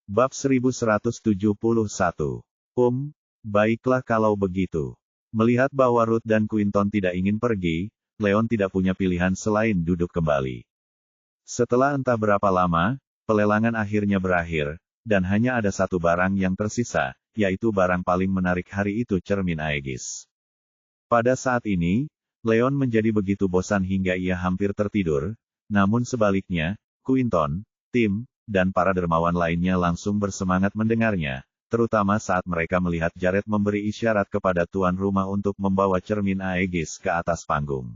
Bab 1171. Baiklah kalau begitu. Melihat bahwa Ruth dan Quinton tidak ingin pergi, Leon tidak punya pilihan selain duduk kembali. Setelah entah berapa lama, pelelangan akhirnya berakhir, dan hanya ada satu barang yang tersisa, yaitu barang paling menarik hari itu, cermin Aegis. Pada saat ini, Leon menjadi begitu bosan hingga ia hampir tertidur, namun sebaliknya, Quinton, Tim, dan para dermawan lainnya langsung bersemangat mendengarnya, terutama saat mereka melihat Jared memberi isyarat kepada tuan rumah untuk membawa cermin Aegis ke atas panggung.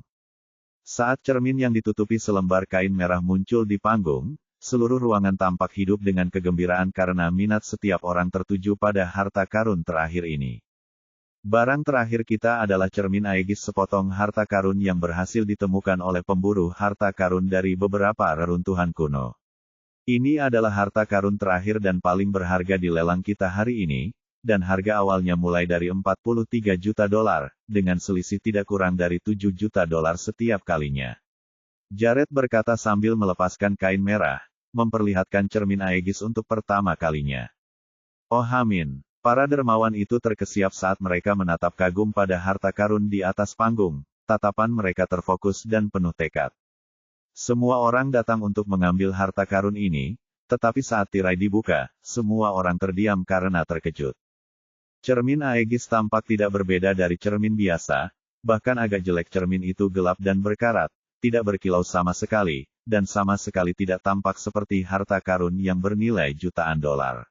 Saat cermin yang ditutupi selembar kain merah muncul di panggung, seluruh ruangan tampak hidup dengan kegembiraan karena minat setiap orang tertuju pada harta karun terakhir ini. Barang terakhir kita adalah cermin Aegis, sepotong harta karun yang berhasil ditemukan oleh pemburu harta karun dari beberapa reruntuhan kuno. Ini adalah harta karun terakhir dan paling berharga di lelang kita hari ini, dan harga awalnya mulai dari $43 juta, dengan selisih tidak kurang dari $7 juta setiap kalinya. Jared berkata sambil melepaskan kain merah, memperlihatkan cermin Aegis untuk pertama kalinya. Oh amin. Para dermawan itu terkesiap saat mereka menatap kagum pada harta karun di atas panggung, tatapan mereka terfokus dan penuh tekad. Semua orang datang untuk mengambil harta karun ini, tetapi saat tirai dibuka, semua orang terdiam karena terkejut. Cermin Aegis tampak tidak berbeda dari cermin biasa, bahkan agak jelek. Cermin itu gelap dan berkarat, tidak berkilau sama sekali, dan sama sekali tidak tampak seperti harta karun yang bernilai jutaan dolar.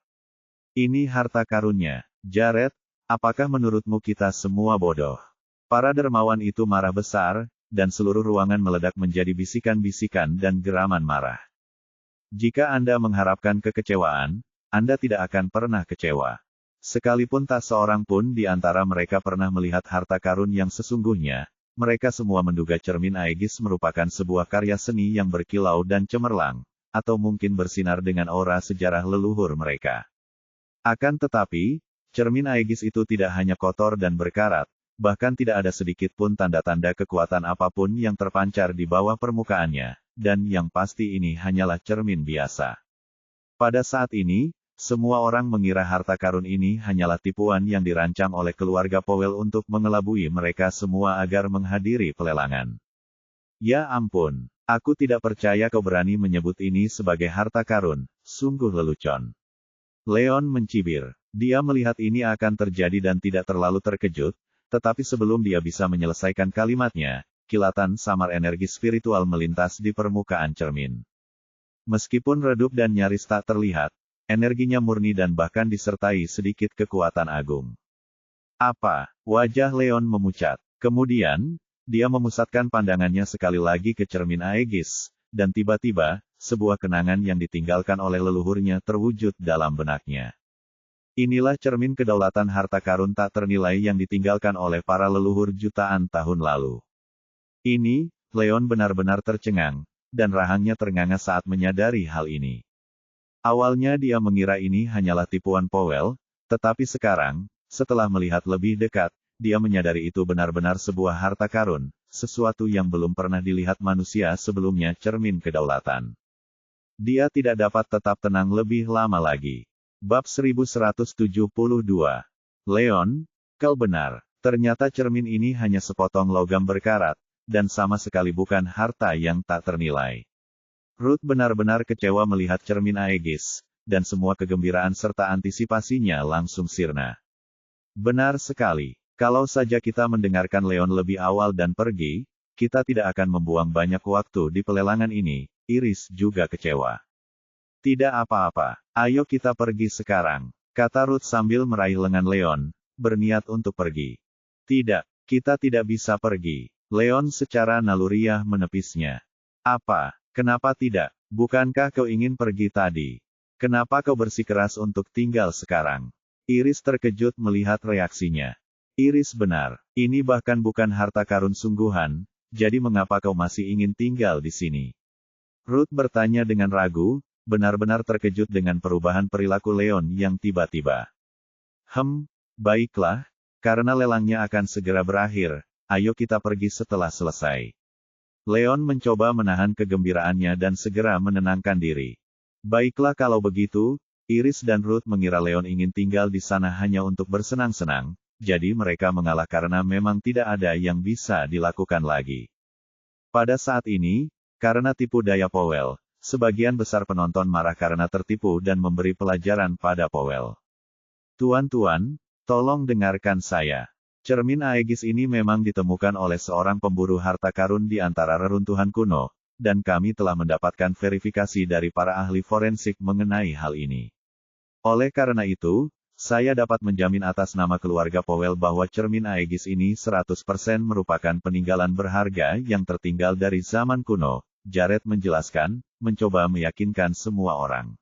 Ini harta karunnya, Jared, apakah menurutmu kita semua bodoh? Para dermawan itu marah besar, dan seluruh ruangan meledak menjadi bisikan-bisikan dan geraman marah. Jika Anda mengharapkan kekecewaan, Anda tidak akan pernah kecewa. Sekalipun tak seorang pun di antara mereka pernah melihat harta karun yang sesungguhnya, mereka semua menduga cermin Aegis merupakan sebuah karya seni yang berkilau dan cemerlang, atau mungkin bersinar dengan aura sejarah leluhur mereka. Akan tetapi, cermin Aegis itu tidak hanya kotor dan berkarat, bahkan tidak ada sedikit pun tanda-tanda kekuatan apapun yang terpancar di bawah permukaannya, dan yang pasti ini hanyalah cermin biasa. Pada saat ini, semua orang mengira harta karun ini hanyalah tipuan yang dirancang oleh keluarga Powell untuk mengelabui mereka semua agar menghadiri pelelangan. Ya ampun, aku tidak percaya kau berani menyebut ini sebagai harta karun, sungguh lelucon. Leon mencibir. Dia melihat ini akan terjadi dan tidak terlalu terkejut, tetapi sebelum dia bisa menyelesaikan kalimatnya, kilatan samar energi spiritual melintas di permukaan cermin. Meskipun redup dan nyaris tak terlihat, energinya murni dan bahkan disertai sedikit kekuatan agung. Apa? Wajah Leon memucat. Kemudian, dia memusatkan pandangannya sekali lagi ke cermin Aegis, dan tiba-tiba, sebuah kenangan yang ditinggalkan oleh leluhurnya terwujud dalam benaknya. Inilah cermin kedaulatan harta karun tak ternilai yang ditinggalkan oleh para leluhur jutaan tahun lalu. Ini, Leon benar-benar tercengang, dan rahangnya ternganga saat menyadari hal ini. Awalnya dia mengira ini hanyalah tipuan Powell, tetapi sekarang, setelah melihat lebih dekat, dia menyadari itu benar-benar sebuah harta karun, sesuatu yang belum pernah dilihat manusia sebelumnya, cermin kedaulatan. Dia tidak dapat tetap tenang lebih lama lagi. Bab 1172. Leon, kau benar. Ternyata cermin ini hanya sepotong logam berkarat, dan sama sekali bukan harta yang tak ternilai. Ruth benar-benar kecewa melihat cermin Aegis, dan semua kegembiraan serta antisipasinya langsung sirna. Benar sekali. Kalau saja kita mendengarkan Leon lebih awal dan pergi, kita tidak akan membuang banyak waktu di pelelangan ini. Iris juga kecewa. Tidak apa-apa, ayo kita pergi sekarang, kata Ruth sambil meraih lengan Leon, berniat untuk pergi. Tidak, kita tidak bisa pergi. Leon secara naluriah menepisnya. Apa? Kenapa tidak? Bukankah kau ingin pergi tadi? Kenapa kau bersikeras untuk tinggal sekarang? Iris terkejut melihat reaksinya. Iris benar, ini bahkan bukan harta karun sungguhan, jadi mengapa kau masih ingin tinggal di sini? Ruth bertanya dengan ragu, benar-benar terkejut dengan perubahan perilaku Leon yang tiba-tiba. Baiklah, karena lelangnya akan segera berakhir, ayo kita pergi setelah selesai. Leon mencoba menahan kegembiraannya dan segera menenangkan diri. Baiklah kalau begitu, Iris dan Ruth mengira Leon ingin tinggal di sana hanya untuk bersenang-senang, jadi mereka mengalah karena memang tidak ada yang bisa dilakukan lagi. Pada saat ini, karena tipu daya Powell, sebagian besar penonton marah karena tertipu dan memberi pelajaran pada Powell. Tuan-tuan, tolong dengarkan saya. Cermin Aegis ini memang ditemukan oleh seorang pemburu harta karun di antara reruntuhan kuno, dan kami telah mendapatkan verifikasi dari para ahli forensik mengenai hal ini. Oleh karena itu, saya dapat menjamin atas nama keluarga Powell bahwa cermin Aegis ini 100% merupakan peninggalan berharga yang tertinggal dari zaman kuno, Jared menjelaskan, mencoba meyakinkan semua orang.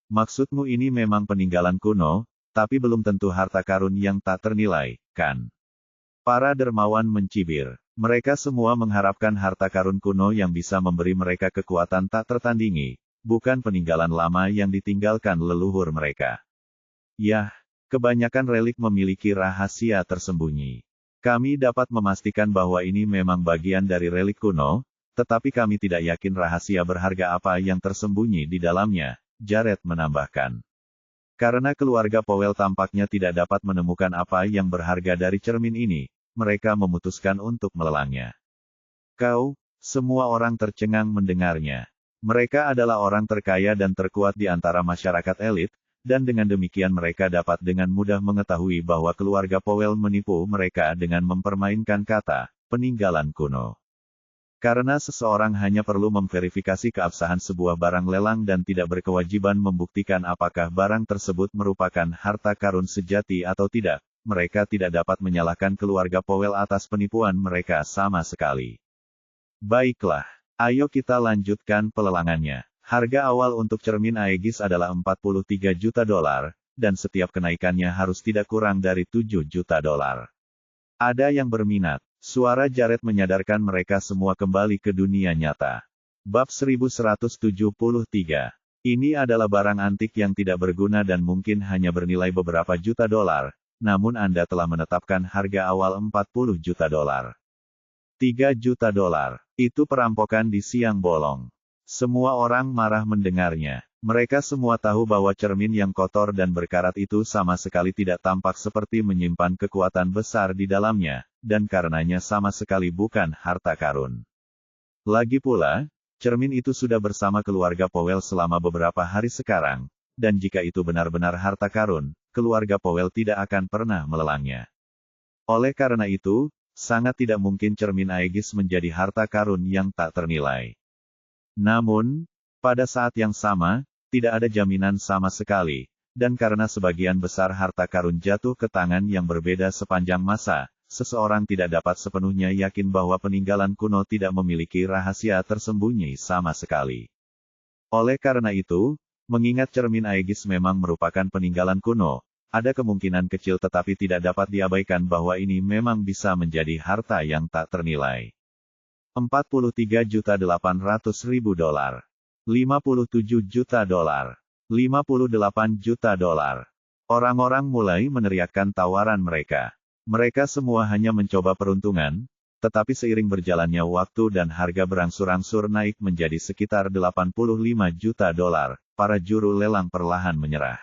Maksudmu ini memang peninggalan kuno, tapi belum tentu harta karun yang tak ternilai, kan? Para dermawan mencibir. Mereka semua mengharapkan harta karun kuno yang bisa memberi mereka kekuatan tak tertandingi, bukan peninggalan lama yang ditinggalkan leluhur mereka. Yah, kebanyakan relik memiliki rahasia tersembunyi. Kami dapat memastikan bahwa ini memang bagian dari relik kuno, tetapi kami tidak yakin rahasia berharga apa yang tersembunyi di dalamnya, Jared menambahkan. Karena keluarga Powell tampaknya tidak dapat menemukan apa yang berharga dari cermin ini, mereka memutuskan untuk melelangnya. Kau, semua orang tercengang mendengarnya. Mereka adalah orang terkaya dan terkuat di antara masyarakat elit, dan dengan demikian mereka dapat dengan mudah mengetahui bahwa keluarga Powell menipu mereka dengan mempermainkan kata, peninggalan kuno. Karena seseorang hanya perlu memverifikasi keabsahan sebuah barang lelang dan tidak berkewajiban membuktikan apakah barang tersebut merupakan harta karun sejati atau tidak, mereka tidak dapat menyalahkan keluarga Powell atas penipuan mereka sama sekali. Baiklah, ayo kita lanjutkan pelelangannya. Harga awal untuk cermin Aegis adalah $43 juta, dan setiap kenaikannya harus tidak kurang dari $7 juta. Ada yang berminat. Suara Jared menyadarkan mereka semua kembali ke dunia nyata. Bab 1173. Ini adalah barang antik yang tidak berguna dan mungkin hanya bernilai beberapa juta dolar, namun Anda telah menetapkan harga awal $40 juta. $3 juta. Itu perampokan di siang bolong. Semua orang marah mendengarnya. Mereka semua tahu bahwa cermin yang kotor dan berkarat itu sama sekali tidak tampak seperti menyimpan kekuatan besar di dalamnya, dan karenanya sama sekali bukan harta karun. Lagi pula, cermin itu sudah bersama keluarga Powell selama beberapa hari sekarang, dan jika itu benar-benar harta karun, keluarga Powell tidak akan pernah melelangnya. Oleh karena itu, sangat tidak mungkin cermin Aegis menjadi harta karun yang tak ternilai. Namun, pada saat yang sama, tidak ada jaminan sama sekali, dan karena sebagian besar harta karun jatuh ke tangan yang berbeda sepanjang masa, seseorang tidak dapat sepenuhnya yakin bahwa peninggalan kuno tidak memiliki rahasia tersembunyi sama sekali. Oleh karena itu, mengingat cermin Aegis memang merupakan peninggalan kuno, ada kemungkinan kecil tetapi tidak dapat diabaikan bahwa ini memang bisa menjadi harta yang tak ternilai. $43.800.000, $57 juta, $58 juta. Orang-orang mulai meneriakkan tawaran mereka. Mereka semua hanya mencoba peruntungan, tetapi seiring berjalannya waktu dan harga berangsur-angsur naik menjadi sekitar $85 juta, para juru lelang perlahan menyerah.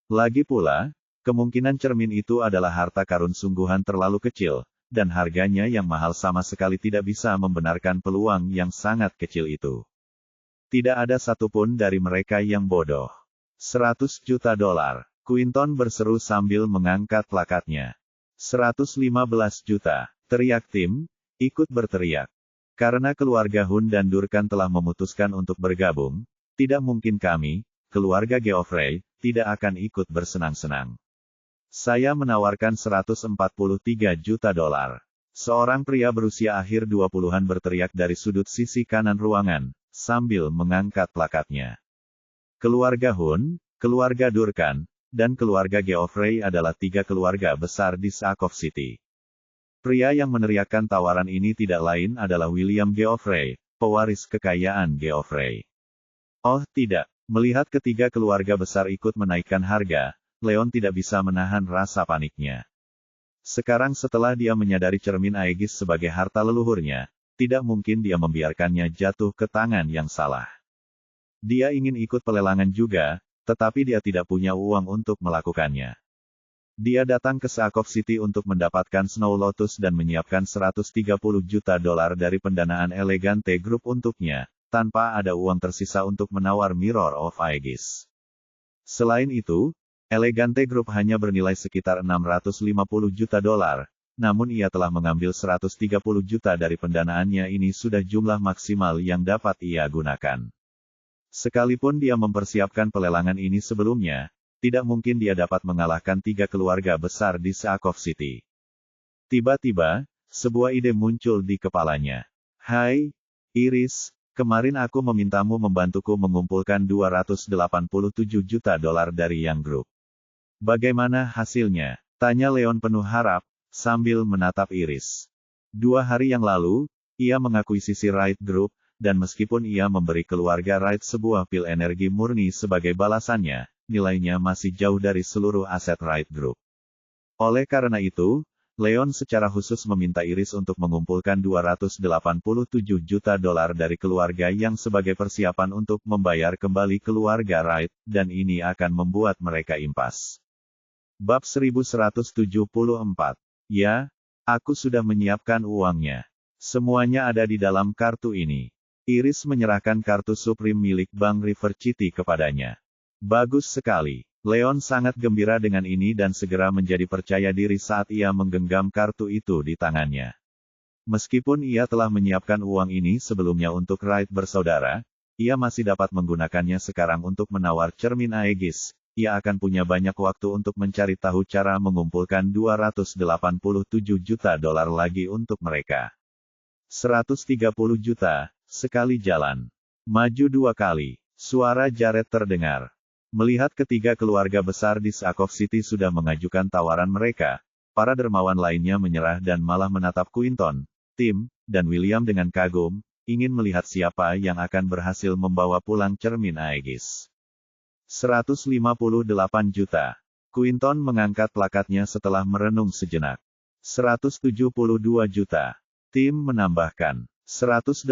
Lagi pula, kemungkinan cermin itu adalah harta karun sungguhan terlalu kecil, dan harganya yang mahal sama sekali tidak bisa membenarkan peluang yang sangat kecil itu. Tidak ada satupun dari mereka yang bodoh. $100 juta. Quinton berseru sambil mengangkat plakatnya. 115 juta, teriak Tim, ikut berteriak. Karena keluarga Hun dan Durkan telah memutuskan untuk bergabung, tidak mungkin kami, keluarga Geoffrey, tidak akan ikut bersenang-senang. Saya menawarkan $143 juta. Seorang pria berusia akhir 20-an berteriak dari sudut sisi kanan ruangan, sambil mengangkat plakatnya. Keluarga Hun, keluarga Durkan, dan keluarga Geoffrey adalah 3 keluarga besar di Sackov City. Pria yang meneriakkan tawaran ini tidak lain adalah William Geoffrey, pewaris kekayaan Geoffrey. Oh tidak, melihat ketiga keluarga besar ikut menaikkan harga, Leon tidak bisa menahan rasa paniknya. Sekarang setelah dia menyadari cermin Aegis sebagai harta leluhurnya, tidak mungkin dia membiarkannya jatuh ke tangan yang salah. Dia ingin ikut pelelangan juga, tetapi dia tidak punya uang untuk melakukannya. Dia datang ke Seacov City untuk mendapatkan Snow Lotus dan menyiapkan 130 juta dolar dari pendanaan Elegante Group untuknya, tanpa ada uang tersisa untuk menawar Mirror of Aegis. Selain itu, Elegante Group hanya bernilai sekitar 650 juta dolar, namun ia telah mengambil 130 juta dari pendanaannya. Ini sudah jumlah maksimal yang dapat ia gunakan. Sekalipun dia mempersiapkan pelelangan ini sebelumnya, tidak mungkin dia dapat mengalahkan 3 keluarga besar di Seacov City. Tiba-tiba, sebuah ide muncul di kepalanya. Hai, Iris, kemarin aku memintamu membantuku mengumpulkan 287 juta dolar dari Yang Group. Bagaimana hasilnya? Tanya Leon penuh harap, sambil menatap Iris. 2 hari yang lalu, ia mengakuisisi Wright Group, dan meskipun ia memberi keluarga Wright sebuah pil energi murni sebagai balasannya, nilainya masih jauh dari seluruh aset Wright Group. Oleh karena itu, Leon secara khusus meminta Iris untuk mengumpulkan 287 juta dolar dari keluarga yang sebagai persiapan untuk membayar kembali keluarga Wright, dan ini akan membuat mereka impas. Bab 1174. Ya, aku sudah menyiapkan uangnya. Semuanya ada di dalam kartu ini. Iris menyerahkan kartu Supreme milik Bank River City kepadanya. Bagus sekali. Leon sangat gembira dengan ini dan segera menjadi percaya diri saat ia menggenggam kartu itu di tangannya. Meskipun ia telah menyiapkan uang ini sebelumnya untuk Wright bersaudara, ia masih dapat menggunakannya sekarang untuk menawar cermin Aegis. Ia akan punya banyak waktu untuk mencari tahu cara mengumpulkan 287 juta dolar lagi untuk mereka. 130 juta, sekali jalan. Maju 2 kali. Suara Jared terdengar. Melihat ketiga keluarga besar di Seacov City sudah mengajukan tawaran mereka, para dermawan lainnya menyerah dan malah menatap Quinton, Tim, dan William dengan kagum, ingin melihat siapa yang akan berhasil membawa pulang cermin Aegis. 158 juta. Quinton mengangkat plakatnya setelah merenung sejenak. 172 juta. Tim menambahkan. 186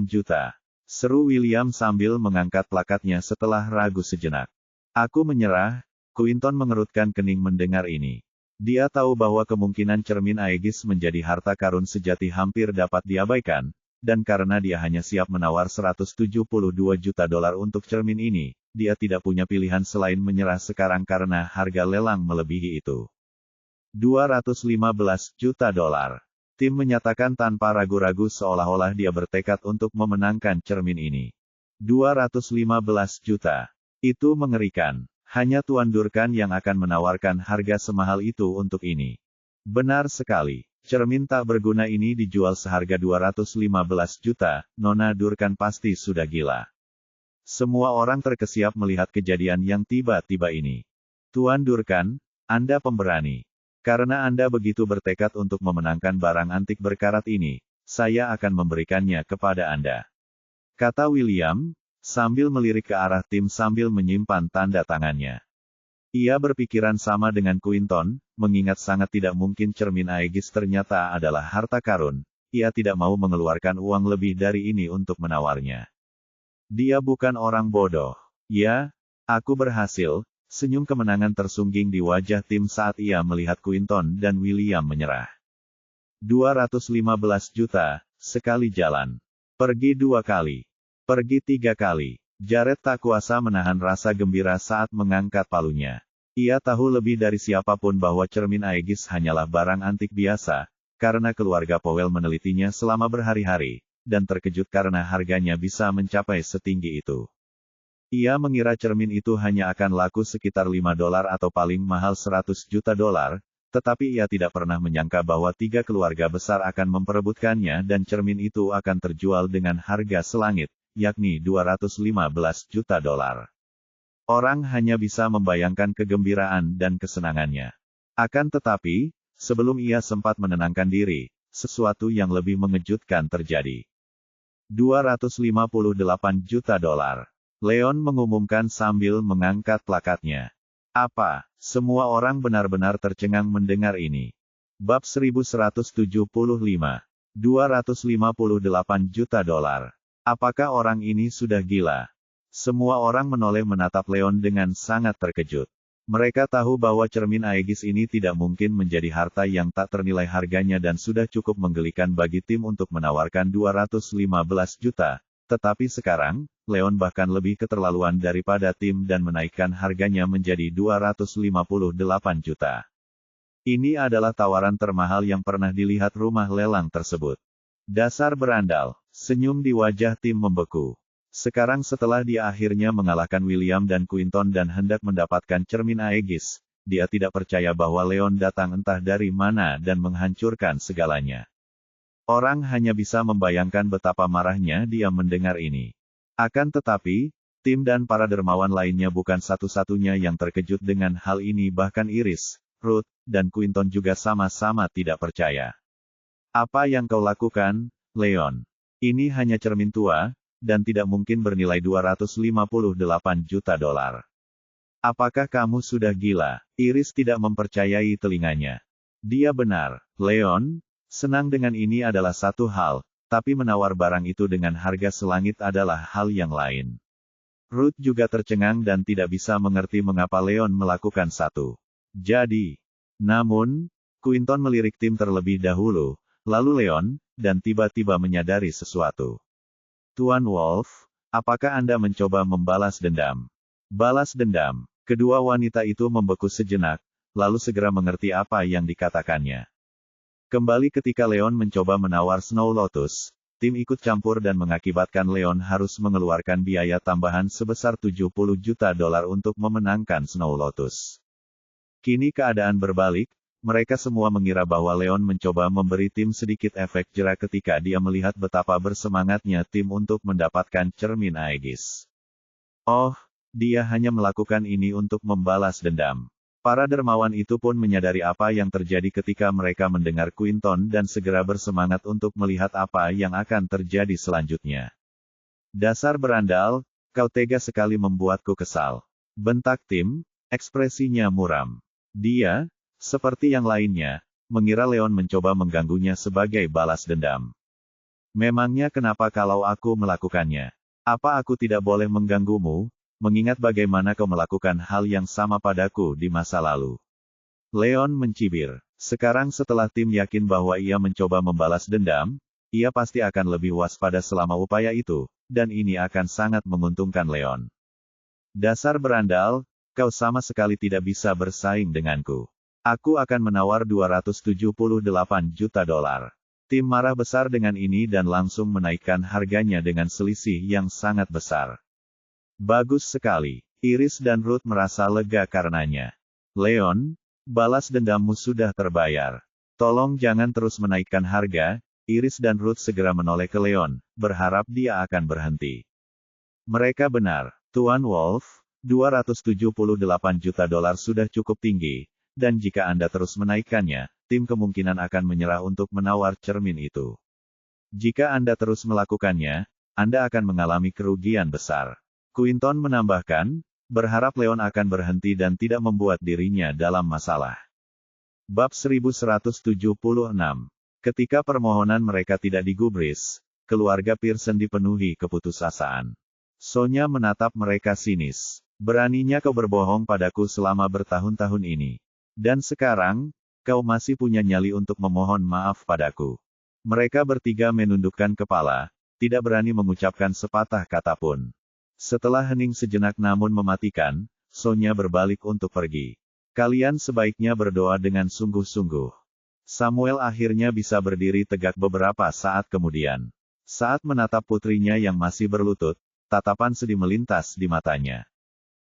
juta. Seru William sambil mengangkat plakatnya setelah ragu sejenak. Aku menyerah. Quinton mengerutkan kening mendengar ini. Dia tahu bahwa kemungkinan cermin Aegis menjadi harta karun sejati hampir dapat diabaikan, dan karena dia hanya siap menawar 172 juta dolar untuk cermin ini, dia tidak punya pilihan selain menyerah sekarang karena harga lelang melebihi itu. 215 juta dolar. Tim menyatakan tanpa ragu-ragu seolah-olah dia bertekad untuk memenangkan cermin ini. 215 juta. Itu mengerikan. Hanya Tuan Durkan yang akan menawarkan harga semahal itu untuk ini. Benar sekali. Cermin tak berguna ini dijual seharga 215 juta, Nona Durkan pasti sudah gila. Semua orang terkesiap melihat kejadian yang tiba-tiba ini. Tuan Durkan, Anda pemberani. Karena Anda begitu bertekad untuk memenangkan barang antik berkarat ini, saya akan memberikannya kepada Anda. Kata William, sambil melirik ke arah Tim sambil menyimpan tanda tangannya. Ia berpikiran sama dengan Quinton, mengingat sangat tidak mungkin cermin Aegis ternyata adalah harta karun, ia tidak mau mengeluarkan uang lebih dari ini untuk menawarnya. Dia bukan orang bodoh. Ya, aku berhasil. Senyum kemenangan tersungging di wajah Tim saat ia melihat Quinton dan William menyerah. 215 juta, sekali jalan. Pergi 2 kali. Pergi 3 kali. Jared tak kuasa menahan rasa gembira saat mengangkat palunya. Ia tahu lebih dari siapapun bahwa cermin Aegis hanyalah barang antik biasa, karena keluarga Powell menelitinya selama berhari-hari, dan terkejut karena harganya bisa mencapai setinggi itu. Ia mengira cermin itu hanya akan laku sekitar 5 dolar atau paling mahal 100 juta dolar, tetapi ia tidak pernah menyangka bahwa 3 keluarga besar akan memperebutkannya dan cermin itu akan terjual dengan harga selangit, yakni 215 juta dolar. Orang hanya bisa membayangkan kegembiraan dan kesenangannya. Akan tetapi, sebelum ia sempat menenangkan diri, sesuatu yang lebih mengejutkan terjadi. 258 juta dolar. Leon mengumumkan sambil mengangkat plakatnya. Apa? Semua orang benar-benar tercengang mendengar ini. Bab 1175. 258 juta dolar. Apakah orang ini sudah gila? Semua orang menoleh menatap Leon dengan sangat terkejut. Mereka tahu bahwa cermin Aegis ini tidak mungkin menjadi harta yang tak ternilai harganya dan sudah cukup menggelikan bagi tim untuk menawarkan 215 juta. Tetapi sekarang, Leon bahkan lebih keterlaluan daripada tim dan menaikkan harganya menjadi 258 juta. Ini adalah tawaran termahal yang pernah dilihat rumah lelang tersebut. Dasar berandal, senyum di wajah tim membeku. Sekarang setelah dia akhirnya mengalahkan William dan Quinton dan hendak mendapatkan cermin Aegis, dia tidak percaya bahwa Leon datang entah dari mana dan menghancurkan segalanya. Orang hanya bisa membayangkan betapa marahnya dia mendengar ini. Akan tetapi, tim dan para dermawan lainnya bukan satu-satunya yang terkejut dengan hal ini, bahkan Iris, Ruth, dan Quinton juga sama-sama tidak percaya. Apa yang kau lakukan, Leon? Ini hanya cermin tua, dan tidak mungkin bernilai 258 juta dolar. Apakah kamu sudah gila? Iris tidak mempercayai telinganya. Dia benar, Leon. Senang dengan ini adalah satu hal, tapi menawar barang itu dengan harga selangit adalah hal yang lain. Ruth juga tercengang dan tidak bisa mengerti mengapa Leon melakukan satu. Jadi, namun, Quinton melirik tim terlebih dahulu, lalu Leon, dan tiba-tiba menyadari sesuatu. Tuan Wolf, apakah Anda mencoba membalas dendam? Balas dendam. Kedua wanita itu membeku sejenak, lalu segera mengerti apa yang dikatakannya. Kembali ketika Leon mencoba menawar Snow Lotus, tim ikut campur dan mengakibatkan Leon harus mengeluarkan biaya tambahan sebesar 70 juta dolar untuk memenangkan Snow Lotus. Kini keadaan berbalik. Mereka semua mengira bahwa Leon mencoba memberi tim sedikit efek jera ketika dia melihat betapa bersemangatnya tim untuk mendapatkan cermin Aegis. Oh, dia hanya melakukan ini untuk membalas dendam. Para dermawan itu pun menyadari apa yang terjadi ketika mereka mendengar Quinton dan segera bersemangat untuk melihat apa yang akan terjadi selanjutnya. Dasar berandal, kau tega sekali membuatku kesal. Bentak tim, ekspresinya muram. Dia, seperti yang lainnya, mengira Leon mencoba mengganggunya sebagai balas dendam. Memangnya kenapa kalau aku melakukannya? Apa aku tidak boleh mengganggumu, mengingat bagaimana kau melakukan hal yang sama padaku di masa lalu? Leon mencibir. Sekarang setelah tim yakin bahwa ia mencoba membalas dendam, ia pasti akan lebih waspada selama upaya itu, dan ini akan sangat menguntungkan Leon. Dasar berandal, kau sama sekali tidak bisa bersaing denganku. Aku akan menawar 278 juta dolar. Tim marah besar dengan ini dan langsung menaikkan harganya dengan selisih yang sangat besar. Bagus sekali. Iris dan Ruth merasa lega karenanya. Leon, balas dendammu sudah terbayar. Tolong jangan terus menaikkan harga. Iris dan Ruth segera menoleh ke Leon, berharap dia akan berhenti. Mereka benar, Tuan Wolf, 278 juta dolar sudah cukup tinggi. Dan jika Anda terus menaikkannya, tim kemungkinan akan menyerah untuk menawar cermin itu. Jika Anda terus melakukannya, Anda akan mengalami kerugian besar. Quinton menambahkan, berharap Leon akan berhenti dan tidak membuat dirinya dalam masalah. Bab 1176. Ketika permohonan mereka tidak digubris, keluarga Pearson dipenuhi keputusasaan. Sonya menatap mereka sinis. Beraninya kau berbohong padaku selama bertahun-tahun ini. Dan sekarang, kau masih punya nyali untuk memohon maaf padaku. Mereka bertiga menundukkan kepala, tidak berani mengucapkan sepatah kata pun. Setelah hening sejenak namun mematikan, Sonya berbalik untuk pergi. Kalian sebaiknya berdoa dengan sungguh-sungguh. Samuel akhirnya bisa berdiri tegak beberapa saat kemudian. Saat menatap putrinya yang masih berlutut, tatapan sedih melintas di matanya.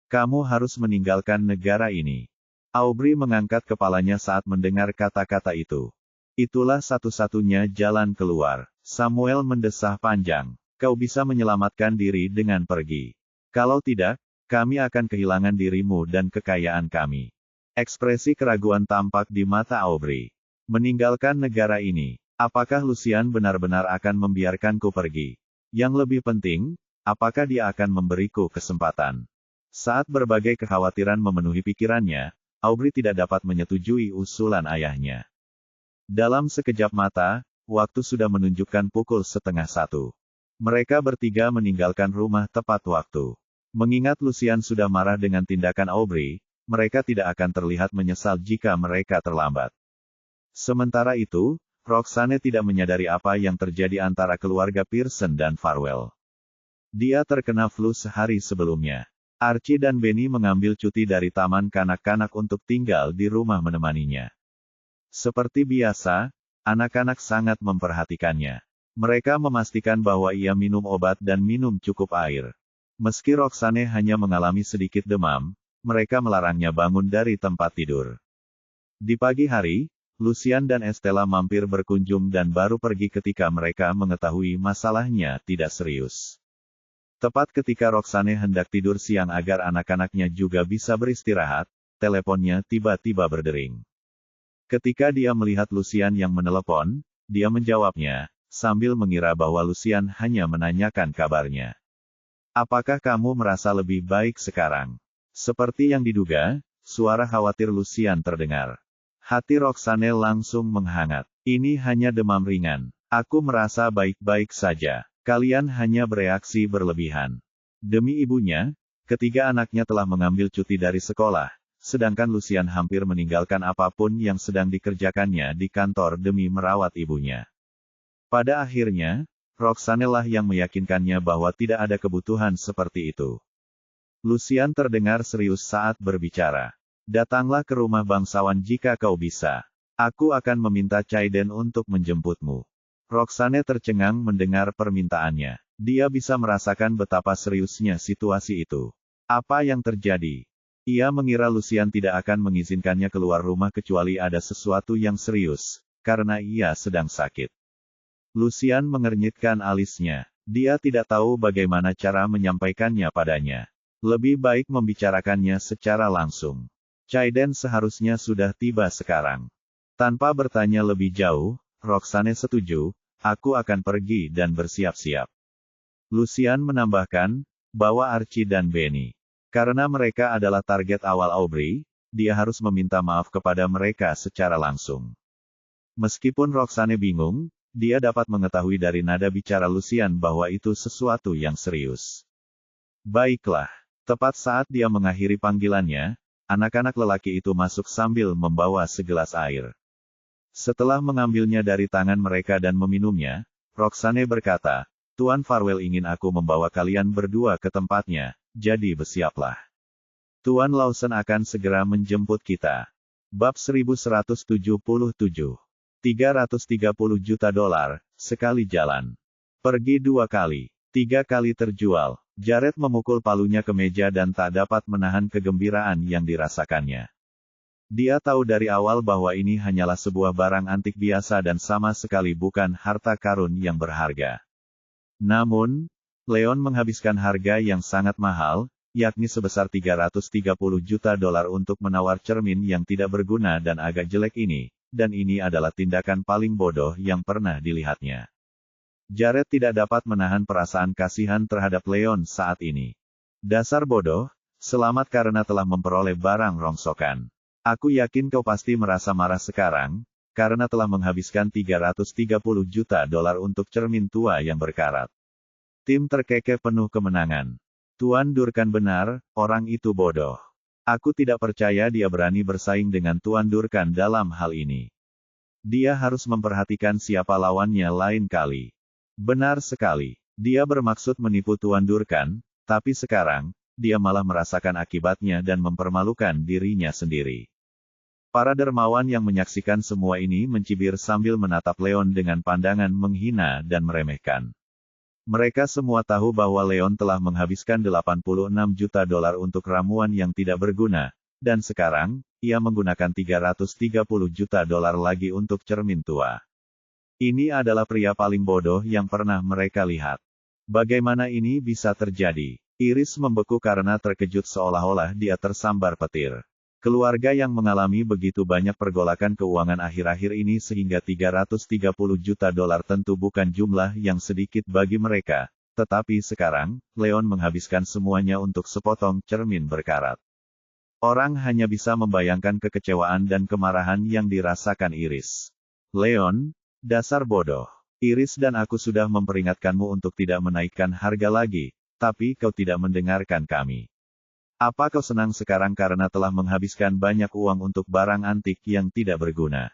Kamu harus meninggalkan negara ini. Aubrey mengangkat kepalanya saat mendengar kata-kata itu. Itulah satu-satunya jalan keluar. Samuel mendesah panjang. Kau bisa menyelamatkan diri dengan pergi. Kalau tidak, kami akan kehilangan dirimu dan kekayaan kami. Ekspresi keraguan tampak di mata Aubrey. Meninggalkan negara ini. Apakah Lucian benar-benar akan membiarkanku pergi? Yang lebih penting, apakah dia akan memberiku kesempatan? Saat berbagai kekhawatiran memenuhi pikirannya, Aubrey tidak dapat menyetujui usulan ayahnya. Dalam sekejap mata, waktu sudah menunjukkan pukul 12:30. Mereka bertiga meninggalkan rumah tepat waktu. Mengingat Lucian sudah marah dengan tindakan Aubrey, mereka tidak akan terlihat menyesal jika mereka terlambat. Sementara itu, Roxanne tidak menyadari apa yang terjadi antara keluarga Pearson dan Farwell. Dia terkena flu sehari sebelumnya. Archie dan Benny mengambil cuti dari taman kanak-kanak untuk tinggal di rumah menemaninya. Seperti biasa, anak-anak sangat memperhatikannya. Mereka memastikan bahwa ia minum obat dan minum cukup air. Meski Roxanne hanya mengalami sedikit demam, mereka melarangnya bangun dari tempat tidur. Di pagi hari, Lucian dan Estella mampir berkunjung dan baru pergi ketika mereka mengetahui masalahnya tidak serius. Tepat ketika Roxanne hendak tidur siang agar anak-anaknya juga bisa beristirahat, teleponnya tiba-tiba berdering. Ketika dia melihat Lucian yang menelepon, dia menjawabnya, sambil mengira bahwa Lucian hanya menanyakan kabarnya. Apakah kamu merasa lebih baik sekarang? Seperti yang diduga, suara khawatir Lucian terdengar. Hati Roxanne langsung menghangat. Ini hanya demam ringan. Aku merasa baik-baik saja. Kalian hanya bereaksi berlebihan. Demi ibunya, ketiga anaknya telah mengambil cuti dari sekolah, sedangkan Lucian hampir meninggalkan apapun yang sedang dikerjakannya di kantor demi merawat ibunya. Pada akhirnya, Roxanne lah yang meyakinkannya bahwa tidak ada kebutuhan seperti itu. Lucian terdengar serius saat berbicara. Datanglah ke rumah bangsawan jika kau bisa. Aku akan meminta Caiden untuk menjemputmu. Roxanne tercengang mendengar permintaannya. Dia bisa merasakan betapa seriusnya situasi itu. Apa yang terjadi? Ia mengira Lucian tidak akan mengizinkannya keluar rumah kecuali ada sesuatu yang serius, karena ia sedang sakit. Lucian mengernyitkan alisnya. Dia tidak tahu bagaimana cara menyampaikannya padanya. Lebih baik membicarakannya secara langsung. Caiden seharusnya sudah tiba sekarang. Tanpa bertanya lebih jauh, Roxanne setuju, aku akan pergi dan bersiap-siap. Lucian menambahkan, bahwa Archie dan Benny. Karena mereka adalah target awal Aubrey, dia harus meminta maaf kepada mereka secara langsung. Meskipun Roxanne bingung, dia dapat mengetahui dari nada bicara Lucian bahwa itu sesuatu yang serius. Baiklah. Tepat saat dia mengakhiri panggilannya, anak-anak lelaki itu masuk sambil membawa segelas air. Setelah mengambilnya dari tangan mereka dan meminumnya, Roxanne berkata, Tuan Farwell ingin aku membawa kalian berdua ke tempatnya, jadi bersiaplah. Tuan Lawson akan segera menjemput kita. Bab 1177. $330 juta, sekali jalan. Pergi 2 kali. 3 kali terjual. Jared memukul palunya ke meja dan tak dapat menahan kegembiraan yang dirasakannya. Dia tahu dari awal bahwa ini hanyalah sebuah barang antik biasa dan sama sekali bukan harta karun yang berharga. Namun, Leon menghabiskan harga yang sangat mahal, yakni sebesar $330 juta untuk menawar cermin yang tidak berguna dan agak jelek ini, dan ini adalah tindakan paling bodoh yang pernah dilihatnya. Jared tidak dapat menahan perasaan kasihan terhadap Leon saat ini. Dasar bodoh, selamat karena telah memperoleh barang rongsokan. Aku yakin kau pasti merasa marah sekarang, karena telah menghabiskan $330 juta untuk cermin tua yang berkarat. Tim terkekeh penuh kemenangan. Tuan Durkan benar, orang itu bodoh. Aku tidak percaya dia berani bersaing dengan Tuan Durkan dalam hal ini. Dia harus memperhatikan siapa lawannya lain kali. Benar sekali. Dia bermaksud menipu Tuan Durkan, tapi sekarang, dia malah merasakan akibatnya dan mempermalukan dirinya sendiri. Para dermawan yang menyaksikan semua ini mencibir sambil menatap Leon dengan pandangan menghina dan meremehkan. Mereka semua tahu bahwa Leon telah menghabiskan $86 juta untuk ramuan yang tidak berguna, dan sekarang, ia menggunakan $330 juta lagi untuk cermin tua. Ini adalah pria paling bodoh yang pernah mereka lihat. Bagaimana ini bisa terjadi? Iris membeku karena terkejut seolah-olah dia tersambar petir. Keluarga yang mengalami begitu banyak pergolakan keuangan akhir-akhir ini sehingga $330 juta tentu bukan jumlah yang sedikit bagi mereka. Tetapi sekarang, Leon menghabiskan semuanya untuk sepotong cermin berkarat. Orang hanya bisa membayangkan kekecewaan dan kemarahan yang dirasakan Iris. Leon, dasar bodoh. Iris dan aku sudah memperingatkanmu untuk tidak menaikkan harga lagi, tapi kau tidak mendengarkan kami. Apa kau senang sekarang karena telah menghabiskan banyak uang untuk barang antik yang tidak berguna?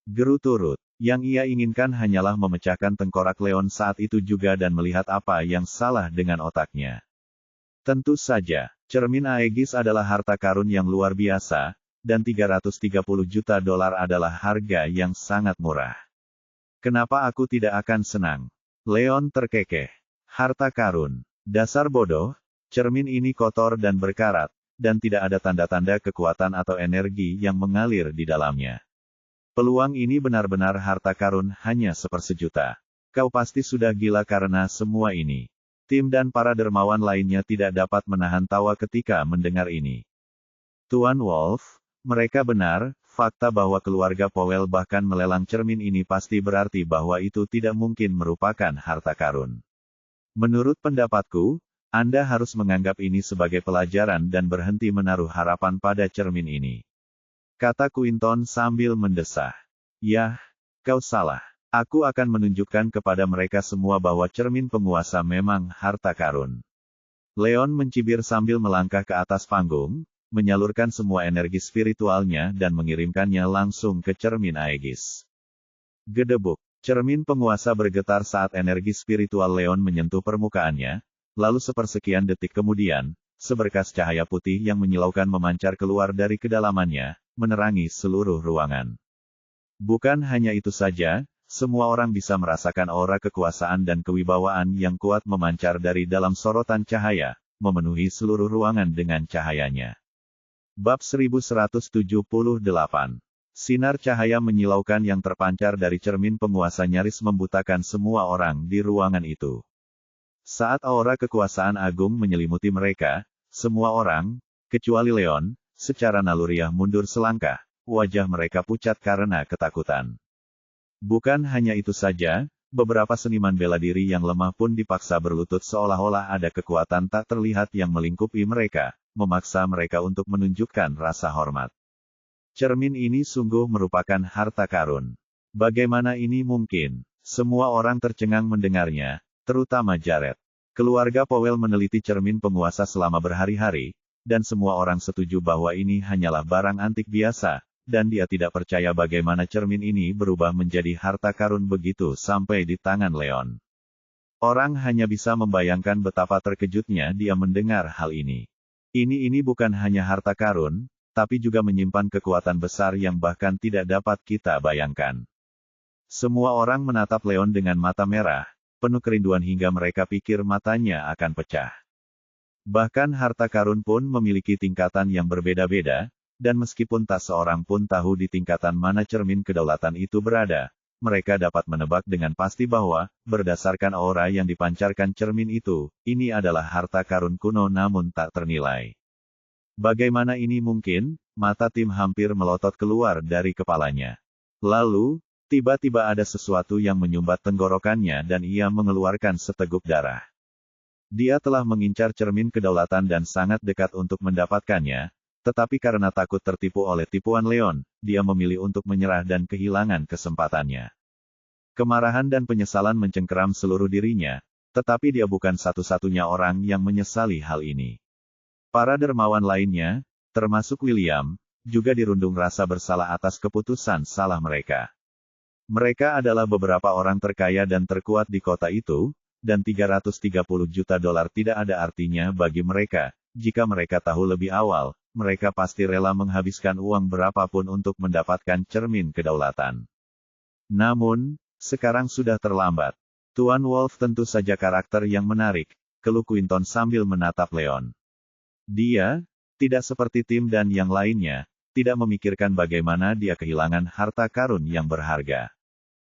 Gerutu Ruth. Yang ia inginkan hanyalah memecahkan tengkorak Leon saat itu juga dan melihat apa yang salah dengan otaknya. Tentu saja, cermin Aegis adalah harta karun yang luar biasa, dan 330 juta dolar adalah harga yang sangat murah. Kenapa aku tidak akan senang? Leon terkekeh. Harta karun. Dasar bodoh, cermin ini kotor dan berkarat, dan tidak ada tanda-tanda kekuatan atau energi yang mengalir di dalamnya. Peluang ini benar-benar harta karun hanya sepersejuta. Kau pasti sudah gila karena semua ini. Tim dan para dermawan lainnya tidak dapat menahan tawa ketika mendengar ini. Tuan Wolf, mereka benar, fakta bahwa keluarga Powell bahkan melelang cermin ini pasti berarti bahwa itu tidak mungkin merupakan harta karun. Menurut pendapatku, Anda harus menganggap ini sebagai pelajaran dan berhenti menaruh harapan pada cermin ini. Kata Quinton sambil mendesah. Yah, kau salah. Aku akan menunjukkan kepada mereka semua bahwa cermin penguasa memang harta karun. Leon mencibir sambil melangkah ke atas panggung, menyalurkan semua energi spiritualnya dan mengirimkannya langsung ke cermin Aegis. Gedebuk. Cermin penguasa bergetar saat energi spiritual Leon menyentuh permukaannya, lalu sepersekian detik kemudian, seberkas cahaya putih yang menyilaukan memancar keluar dari kedalamannya, menerangi seluruh ruangan. Bukan hanya itu saja, semua orang bisa merasakan aura kekuasaan dan kewibawaan yang kuat memancar dari dalam sorotan cahaya, memenuhi seluruh ruangan dengan cahayanya. Bab 1178. Sinar cahaya menyilaukan yang terpancar dari cermin penguasa nyaris membutakan semua orang di ruangan itu. Saat aura kekuasaan agung menyelimuti mereka, semua orang, kecuali Leon, secara naluriah mundur selangkah, wajah mereka pucat karena ketakutan. Bukan hanya itu saja, beberapa seniman bela diri yang lemah pun dipaksa berlutut seolah-olah ada kekuatan tak terlihat yang melingkupi mereka, memaksa mereka untuk menunjukkan rasa hormat. Cermin ini sungguh merupakan harta karun. Bagaimana ini mungkin? Semua orang tercengang mendengarnya, terutama Jared. Keluarga Powell meneliti cermin penguasa selama berhari-hari, dan semua orang setuju bahwa ini hanyalah barang antik biasa, dan dia tidak percaya bagaimana cermin ini berubah menjadi harta karun begitu sampai di tangan Leon. Orang hanya bisa membayangkan betapa terkejutnya dia mendengar hal ini. Ini bukan hanya harta karun, tapi juga menyimpan kekuatan besar yang bahkan tidak dapat kita bayangkan. Semua orang menatap Leon dengan mata merah, penuh kerinduan hingga mereka pikir matanya akan pecah. Bahkan harta karun pun memiliki tingkatan yang berbeda-beda, dan meskipun tak seorang pun tahu di tingkatan mana cermin kedaulatan itu berada, mereka dapat menebak dengan pasti bahwa, berdasarkan aura yang dipancarkan cermin itu, ini adalah harta karun kuno namun tak ternilai. Bagaimana ini mungkin? Mata Tim hampir melotot keluar dari kepalanya. Lalu, tiba-tiba ada sesuatu yang menyumbat tenggorokannya dan ia mengeluarkan seteguk darah. Dia telah mengincar cermin kedaulatan dan sangat dekat untuk mendapatkannya, tetapi karena takut tertipu oleh tipuan Leon, dia memilih untuk menyerah dan kehilangan kesempatannya. Kemarahan dan penyesalan mencengkeram seluruh dirinya, tetapi dia bukan satu-satunya orang yang menyesali hal ini. Para dermawan lainnya, termasuk William, juga dirundung rasa bersalah atas keputusan salah mereka. Mereka adalah beberapa orang terkaya dan terkuat di kota itu, dan 330 juta dolar tidak ada artinya bagi mereka. Jika mereka tahu lebih awal, mereka pasti rela menghabiskan uang berapapun untuk mendapatkan cermin kedaulatan. Namun, sekarang sudah terlambat. Tuan Wolf tentu saja karakter yang menarik, keluh Quinton sambil menatap Leon. Dia, tidak seperti Tim dan yang lainnya, tidak memikirkan bagaimana dia kehilangan harta karun yang berharga.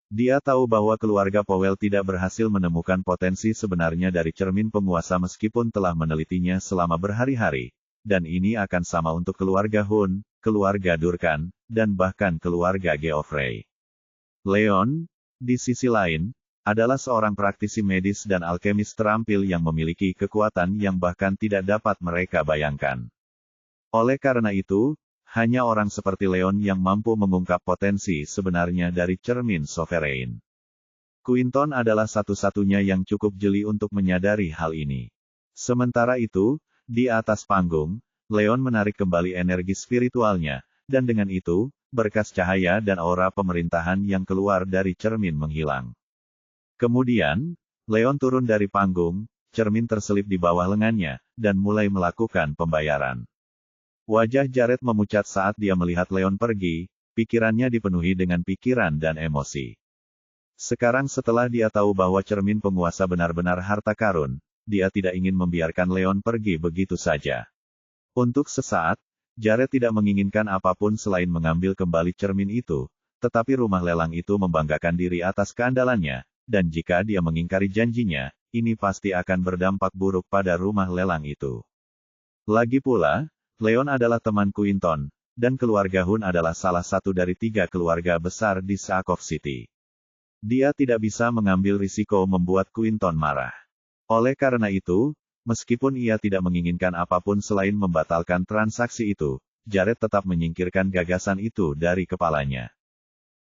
Dia tahu bahwa keluarga Powell tidak berhasil menemukan potensi sebenarnya dari cermin penguasa meskipun telah menelitinya selama berhari-hari, dan ini akan sama untuk keluarga Hun, keluarga Durkan, dan bahkan keluarga Geoffrey. Leon, di sisi lain, adalah seorang praktisi medis dan alkemis terampil yang memiliki kekuatan yang bahkan tidak dapat mereka bayangkan. Oleh karena itu, hanya orang seperti Leon yang mampu mengungkap potensi sebenarnya dari cermin Sovereign. Quinton adalah satu-satunya yang cukup jeli untuk menyadari hal ini. Sementara itu, di atas panggung, Leon menarik kembali energi spiritualnya, dan dengan itu, berkas cahaya dan aura pemerintahan yang keluar dari cermin menghilang. Kemudian, Leon turun dari panggung, cermin terselip di bawah lengannya, dan mulai melakukan pembayaran. Wajah Jared memucat saat dia melihat Leon pergi, pikirannya dipenuhi dengan pikiran dan emosi. Sekarang setelah dia tahu bahwa cermin penguasa benar-benar harta karun, dia tidak ingin membiarkan Leon pergi begitu saja. Untuk sesaat, Jared tidak menginginkan apapun selain mengambil kembali cermin itu, tetapi rumah lelang itu membanggakan diri atas keandalannya, dan jika dia mengingkari janjinya, ini pasti akan berdampak buruk pada rumah lelang itu. Lagi pula, Leon adalah teman Quinton, dan keluarga Hun adalah salah satu dari 3 keluarga besar di Saakov City. Dia tidak bisa mengambil risiko membuat Quinton marah. Oleh karena itu, meskipun ia tidak menginginkan apapun selain membatalkan transaksi itu, Jared tetap menyingkirkan gagasan itu dari kepalanya.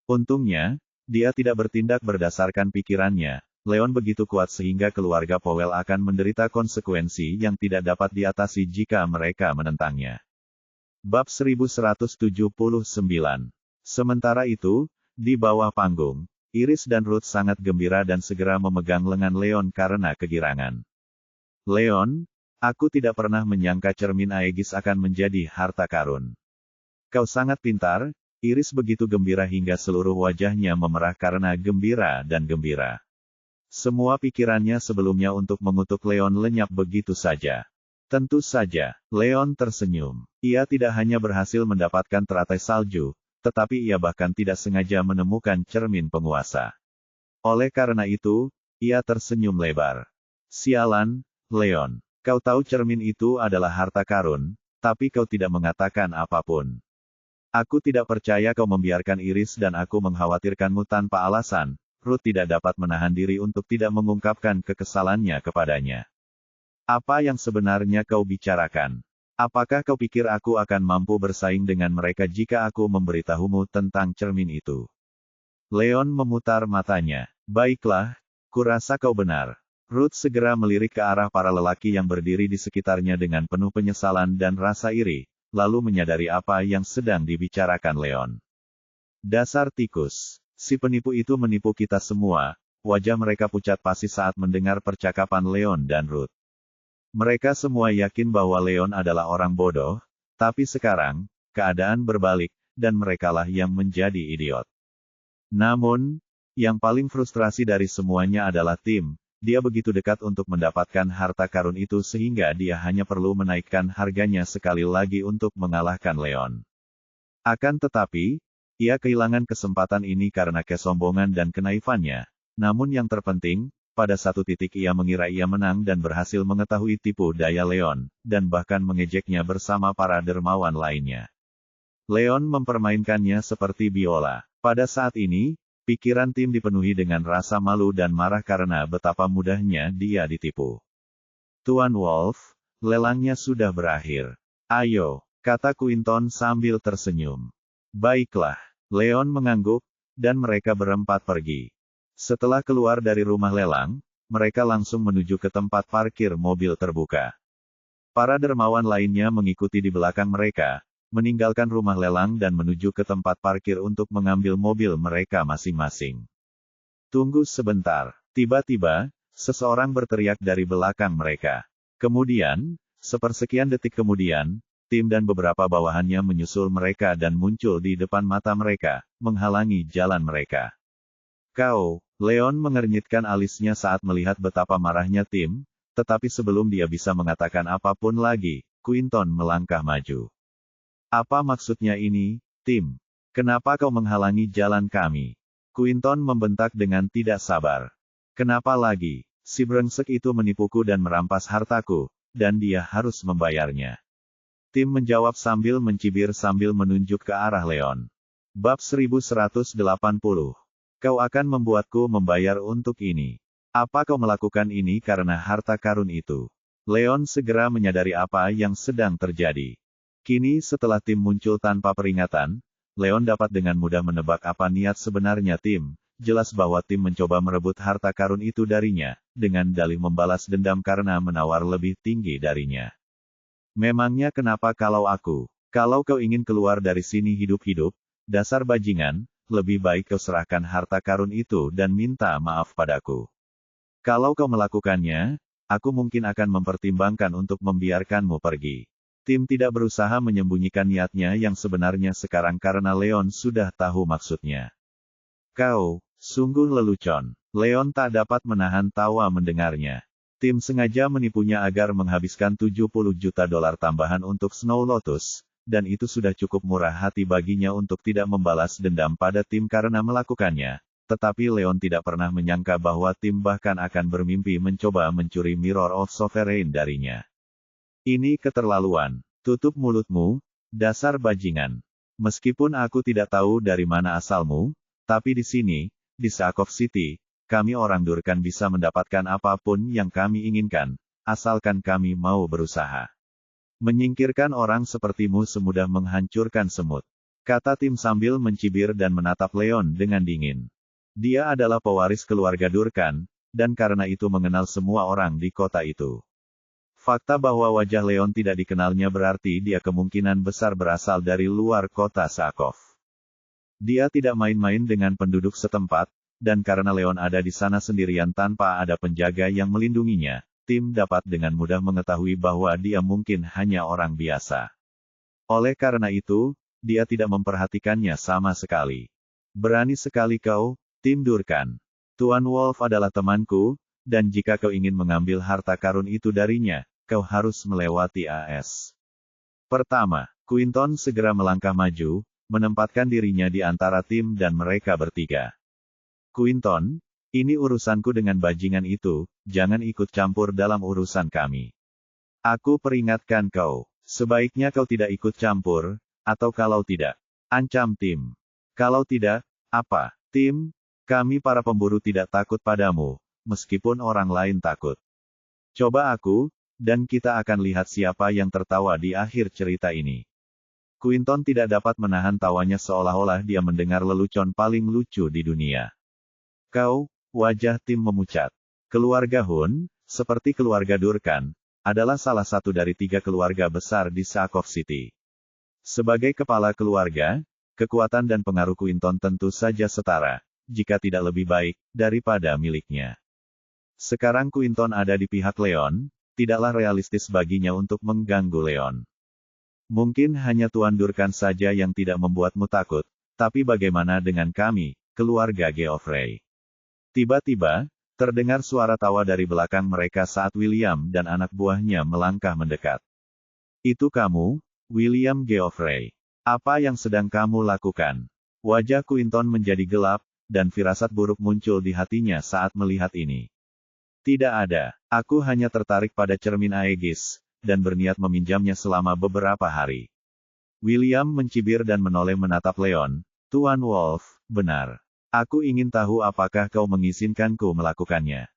Untungnya, dia tidak bertindak berdasarkan pikirannya. Leon begitu kuat sehingga keluarga Powell akan menderita konsekuensi yang tidak dapat diatasi jika mereka menentangnya. Bab 1179. Sementara itu, di bawah panggung, Iris dan Ruth sangat gembira dan segera memegang lengan Leon karena kegirangan. Leon, aku tidak pernah menyangka cermin Aegis akan menjadi harta karun. Kau sangat pintar. Iris begitu gembira hingga seluruh wajahnya memerah karena gembira dan gembira. Semua pikirannya sebelumnya untuk mengutuk Leon lenyap begitu saja. Tentu saja, Leon tersenyum. Ia tidak hanya berhasil mendapatkan teratai salju, tetapi ia bahkan tidak sengaja menemukan cermin penguasa. Oleh karena itu, ia tersenyum lebar. Sialan, Leon. Kau tahu cermin itu adalah harta karun, tapi kau tidak mengatakan apapun. Aku tidak percaya kau membiarkan Iris dan aku mengkhawatirkanmu tanpa alasan. Ruth tidak dapat menahan diri untuk tidak mengungkapkan kekesalannya kepadanya. Apa yang sebenarnya kau bicarakan? Apakah kau pikir aku akan mampu bersaing dengan mereka jika aku memberitahumu tentang cermin itu? Leon memutar matanya. Baiklah, kurasa kau benar. Ruth segera melirik ke arah para lelaki yang berdiri di sekitarnya dengan penuh penyesalan dan rasa iri, lalu menyadari apa yang sedang dibicarakan Leon. Dasar tikus. Si penipu itu menipu kita semua. Wajah mereka pucat pasi saat mendengar percakapan Leon dan Ruth. Mereka semua yakin bahwa Leon adalah orang bodoh, tapi sekarang, keadaan berbalik, dan merekalah yang menjadi idiot. Namun, yang paling frustrasi dari semuanya adalah Tim. Dia begitu dekat untuk mendapatkan harta karun itu sehingga dia hanya perlu menaikkan harganya sekali lagi untuk mengalahkan Leon. Akan tetapi, ia kehilangan kesempatan ini karena kesombongan dan kenaifannya. Namun yang terpenting, pada satu titik ia mengira ia menang dan berhasil mengetahui tipu daya Leon, dan bahkan mengejeknya bersama para dermawan lainnya. Leon mempermainkannya seperti biola. Pada saat ini, pikiran Tim dipenuhi dengan rasa malu dan marah karena betapa mudahnya dia ditipu. Tuan Wolf, lelangnya sudah berakhir. Ayo, kata Quinton sambil tersenyum. Baiklah, Leon mengangguk, dan mereka berempat pergi. Setelah keluar dari rumah lelang, mereka langsung menuju ke tempat parkir mobil terbuka. Para dermawan lainnya mengikuti di belakang mereka, meninggalkan rumah lelang dan menuju ke tempat parkir untuk mengambil mobil mereka masing-masing. Tunggu sebentar. Tiba-tiba, seseorang berteriak dari belakang mereka. Kemudian, sepersekian detik kemudian, Tim dan beberapa bawahannya menyusul mereka dan muncul di depan mata mereka, menghalangi jalan mereka. Kau, Leon mengernyitkan alisnya saat melihat betapa marahnya Tim, tetapi sebelum dia bisa mengatakan apapun lagi, Quinton melangkah maju. Apa maksudnya ini, Tim? Kenapa kau menghalangi jalan kami? Quinton membentak dengan tidak sabar. Kenapa lagi? Si brengsek itu menipuku dan merampas hartaku, dan dia harus membayarnya. Tim menjawab sambil mencibir sambil menunjuk ke arah Leon. Bab 1180. Kau akan membuatku membayar untuk ini. Apa kau melakukan ini karena harta karun itu? Leon segera menyadari apa yang sedang terjadi. Kini setelah Tim muncul tanpa peringatan, Leon dapat dengan mudah menebak apa niat sebenarnya Tim. Jelas bahwa Tim mencoba merebut harta karun itu darinya, dengan dalih membalas dendam karena menawar lebih tinggi darinya. Memangnya kenapa kalau kau ingin keluar dari sini hidup-hidup, dasar bajingan, lebih baik kau serahkan harta karun itu dan minta maaf padaku. Kalau kau melakukannya, aku mungkin akan mempertimbangkan untuk membiarkanmu pergi. Tim tidak berusaha menyembunyikan niatnya yang sebenarnya sekarang karena Leon sudah tahu maksudnya. Kau, sungguh lelucon. Leon tak dapat menahan tawa mendengarnya. Tim sengaja menipunya agar menghabiskan 70 juta dolar tambahan untuk Snow Lotus, dan itu sudah cukup murah hati baginya untuk tidak membalas dendam pada Tim karena melakukannya. Tetapi Leon tidak pernah menyangka bahwa Tim bahkan akan bermimpi mencoba mencuri Mirror of Sovereign darinya. Ini keterlaluan. Tutup mulutmu, dasar bajingan. Meskipun aku tidak tahu dari mana asalmu, tapi di sini, di Sakov City, kami orang Durkan bisa mendapatkan apapun yang kami inginkan, asalkan kami mau berusaha. Menyingkirkan orang sepertimu semudah menghancurkan semut, kata Tim sambil mencibir dan menatap Leon dengan dingin. Dia adalah pewaris keluarga Durkan, dan karena itu mengenal semua orang di kota itu. Fakta bahwa wajah Leon tidak dikenalnya berarti dia kemungkinan besar berasal dari luar kota Sakov. Dia tidak main-main dengan penduduk setempat, dan karena Leon ada di sana sendirian tanpa ada penjaga yang melindunginya, Tim dapat dengan mudah mengetahui bahwa dia mungkin hanya orang biasa. Oleh karena itu, dia tidak memperhatikannya sama sekali. Berani sekali kau, Tim Durkan. Tuan Wolf adalah temanku, dan jika kau ingin mengambil harta karun itu darinya, kau harus melewati AS. Pertama, Quinton segera melangkah maju, menempatkan dirinya di antara Tim dan mereka bertiga. Quinton, ini urusanku dengan bajingan itu, jangan ikut campur dalam urusan kami. Aku peringatkan kau, sebaiknya kau tidak ikut campur, atau kalau tidak, ancam Tim. Kalau tidak, apa, Tim? Kami para pemburu tidak takut padamu, meskipun orang lain takut. Coba aku, dan kita akan lihat siapa yang tertawa di akhir cerita ini. Quinton tidak dapat menahan tawanya seolah-olah dia mendengar lelucon paling lucu di dunia. Kau, wajah Tim memucat. Keluarga Hun, seperti keluarga Durkan, adalah salah satu dari 3 keluarga besar di Sakov City. Sebagai kepala keluarga, kekuatan dan pengaruh Quinton tentu saja setara, jika tidak lebih baik, daripada miliknya. Sekarang Quinton ada di pihak Leon, tidaklah realistis baginya untuk mengganggu Leon. Mungkin hanya Tuan Durkan saja yang tidak membuatmu takut, tapi bagaimana dengan kami, keluarga Geoffrey? Tiba-tiba, terdengar suara tawa dari belakang mereka saat William dan anak buahnya melangkah mendekat. Itu kamu, William Geoffrey. Apa yang sedang kamu lakukan? Wajah Quinton menjadi gelap, dan firasat buruk muncul di hatinya saat melihat ini. Tidak ada, aku hanya tertarik pada cermin Aegis, dan berniat meminjamnya selama beberapa hari. William mencibir dan menoleh menatap Leon. Tuan Wolf, benar. Aku ingin tahu apakah kau mengizinkanku melakukannya.